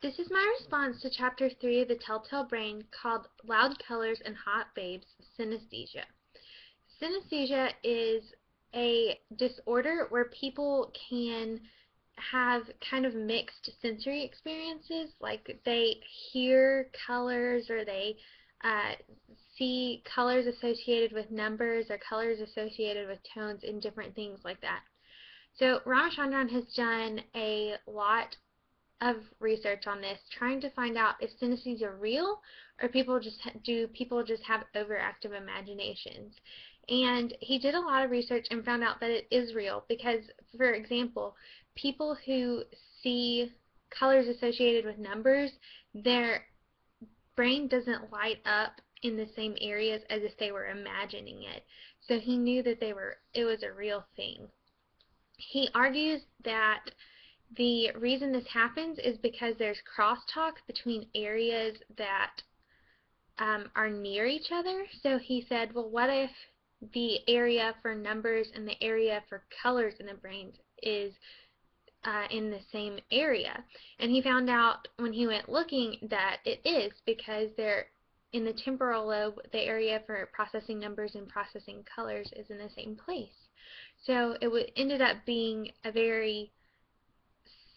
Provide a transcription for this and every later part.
This is my response to Chapter 3 of The Telltale Brain called Loud Colors and Hot Babes, Synesthesia. Synesthesia is a disorder where people can have kind of mixed sensory experiences, like they hear colors or they uh, see colors associated with numbers or colors associated with tones and different things like that. So Ramachandran has done a lot of research on this, trying to find out if synesthesia are real or people just have overactive imaginations. And he did a lot of research and found out that it is real because, for example, people who see colors associated with numbers, their brain doesn't light up in the same areas as if they were imagining it. So he knew that it was a real thing. He argues that the reason this happens is because there's crosstalk between areas that are near each other. So he said, well, what if the area for numbers and the area for colors in the brain is in the same area? And he found out when he went looking that it is, because they're in the temporal lobe, the area for processing numbers and processing colors is in the same place. So it ended up being a very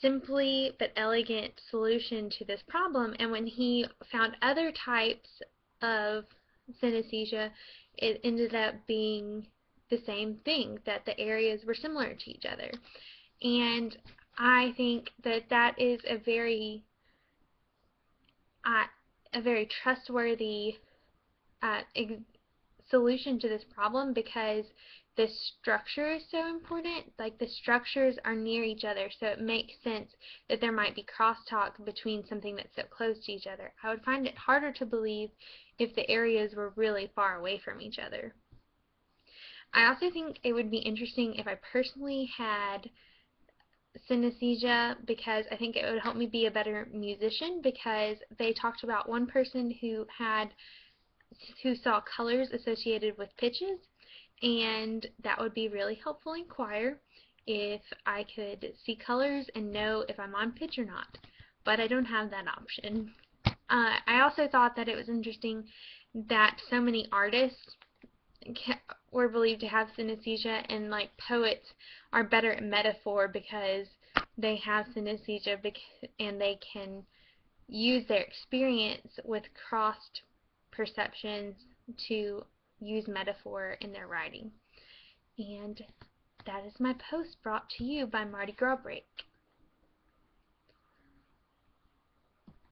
simply but elegant solution to this problem. And when he found other types of synesthesia, it ended up being the same thing, that the areas were similar to each other. And I think that that is a very trustworthy solution to this problem, because the structure is so important. Like, the structures are near each other, so it makes sense that there might be crosstalk between something that's so close to each other. I would find it harder to believe if the areas were really far away from each other. I also think it would be interesting if I personally had synesthesia, because I think it would help me be a better musician, because they talked about one person who saw colors associated with pitches, and that would be really helpful in choir if I could see colors and know if I'm on pitch or not. But I don't have that option. I also thought that it was interesting that so many artists were believed to have synesthesia, and like poets are better at metaphor because they have synesthesia and they can use their experience with crossed perceptions to use metaphor in their writing. And that is my post, brought to you by Mardi Gras Break.